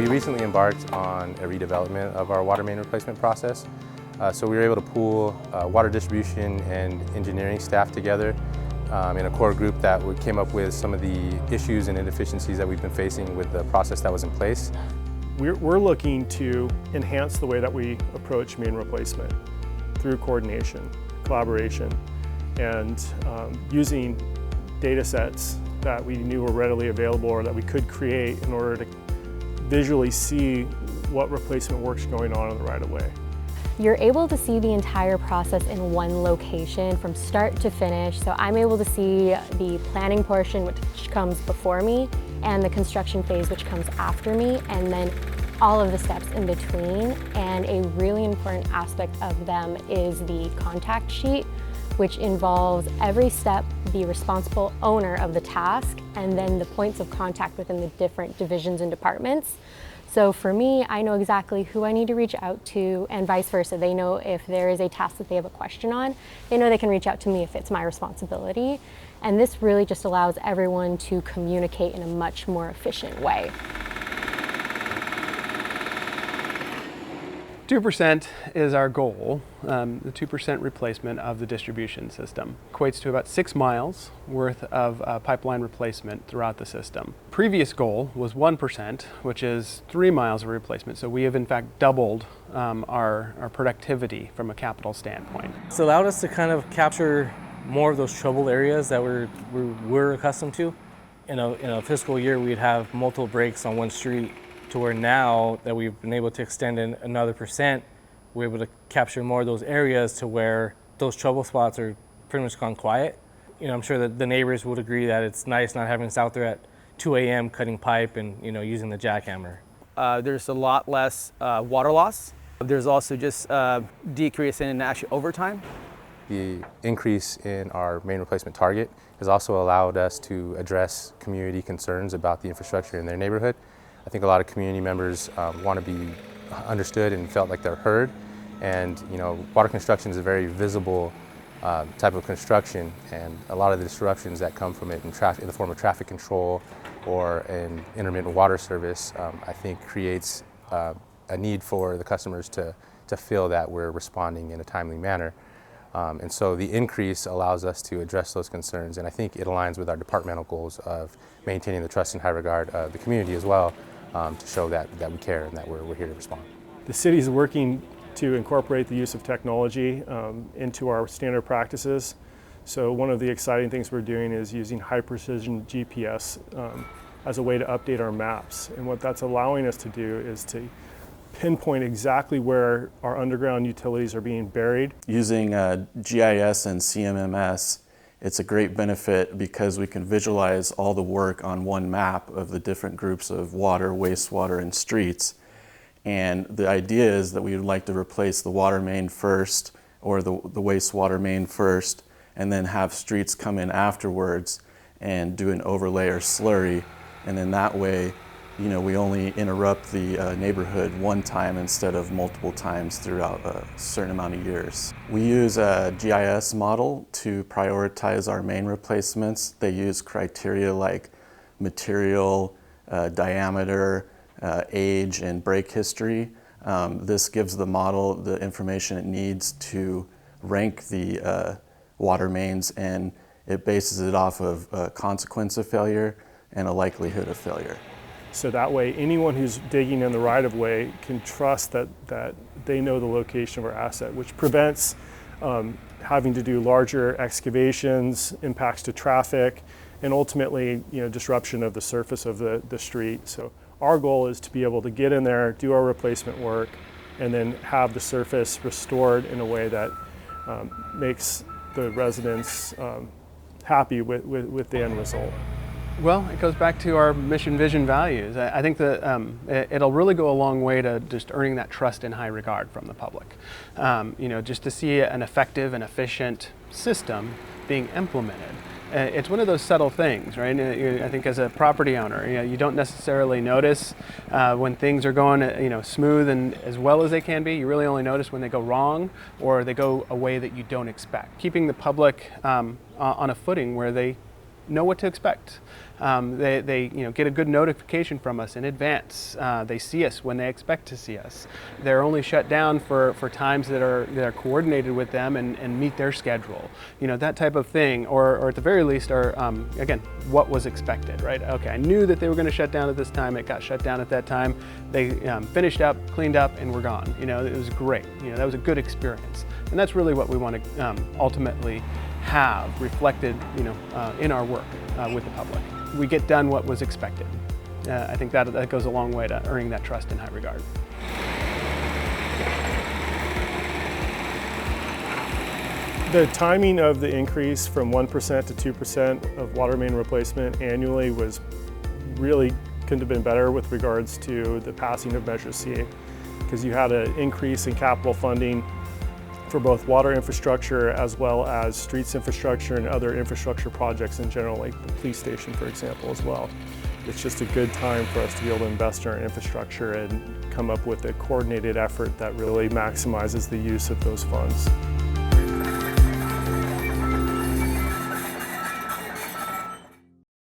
We recently embarked on a redevelopment of our water main replacement process. So we were able to pool water distribution and engineering staff together in a core group that came up with some of the issues and inefficiencies that we've been facing with the process that was in place. We're looking to enhance the way that we approach main replacement through coordination, collaboration, and using data sets that we knew were readily available or that we could create in order to visually see what replacement work's going on the right-of-way. You're able to see the entire process in one location from start to finish. So I'm able to see the planning portion, which comes before me, and the construction phase, which comes after me, and then all of the steps in between. And a really important aspect of them is the contact sheet, which involves every step, the responsible owner of the task, and then the points of contact within the different divisions and departments. So for me, I know exactly who I need to reach out to, and vice versa. They know if there is a task that they have a question on, they know they can reach out to me if it's my responsibility. And this really just allows everyone to communicate in a much more efficient way. 2% is our goal, the 2% replacement of the distribution system. Equates to about 6 miles worth of pipeline replacement throughout the system. Previous goal was 1%, which is 3 miles of replacement. So we have in fact doubled our productivity from a capital standpoint. It's allowed us to kind of capture more of those trouble areas that we're accustomed to. In a fiscal year, we'd have multiple breaks on one street, to where now that we've been able to extend in another %, we're able to capture more of those areas to where those trouble spots are pretty much gone quiet. I'm sure that the neighbors would agree that it's nice not having us out there at 2 a.m. cutting pipe and using the jackhammer. There's a lot less water loss. There's also just decrease in actual overtime. The increase in our main replacement target has also allowed us to address community concerns about the infrastructure in their neighborhood. I think a lot of community members want to be understood and felt like they're heard. And water construction is a very visible type of construction, and a lot of the disruptions that come from it in the form of traffic control or an intermittent water service, I think creates a need for the customers to feel that we're responding in a timely manner. And so the increase allows us to address those concerns, and I think it aligns with our departmental goals of maintaining the trust and high regard of the community as well, to show that we care and that we're here to respond. The city is working to incorporate the use of technology into our standard practices. So one of the exciting things we're doing is using high precision GPS as a way to update our maps. And what that's allowing us to do is to pinpoint exactly where our underground utilities are being buried. Using GIS and CMMS, it's a great benefit because we can visualize all the work on one map of the different groups of water, wastewater, and streets. And the idea is that we would like to replace the water main first or the wastewater main first, and then have streets come in afterwards and do an overlay or slurry. And then that way, we only interrupt the neighborhood one time instead of multiple times throughout a certain amount of years. We use a GIS model to prioritize our main replacements. They use criteria like material, diameter, age, and break history. This gives the model the information it needs to rank the water mains, and it bases it off of a consequence of failure and a likelihood of failure. So that way, anyone who's digging in the right-of-way can trust that they know the location of our asset, which prevents having to do larger excavations, impacts to traffic, and ultimately, disruption of the surface of the street. So our goal is to be able to get in there, do our replacement work, and then have the surface restored in a way that makes the residents happy with the end result. Well, it goes back to our mission, vision, values. I think that it'll really go a long way to just earning that trust and high regard from the public. Just to see an effective and efficient system being implemented. It's one of those subtle things, right? I think as a property owner, you don't necessarily notice when things are going, smooth and as well as they can be. You really only notice when they go wrong or they go a way that you don't expect. Keeping the public on a footing where they know what to expect. They get a good notification from us in advance. They see us when they expect to see us. They're only shut down for times that are coordinated with them and meet their schedule. That type of thing, or at the very least are, again, what was expected, right? Okay, I knew that they were going to shut down at this time. It got shut down at that time. They finished up, cleaned up, and we're gone. It was great. That was a good experience. And that's really what we want to ultimately have reflected, in our work with the public. We get done what was expected. I think that goes a long way to earning that trust in high regard. The timing of the increase from 1% to 2% of water main replacement annually was really couldn't have been better with regards to the passing of Measure C, because you had an increase in capital funding for both water infrastructure as well as streets infrastructure and other infrastructure projects in general, like the police station, for example, as well. It's just a good time for us to be able to invest in our infrastructure and come up with a coordinated effort that really maximizes the use of those funds.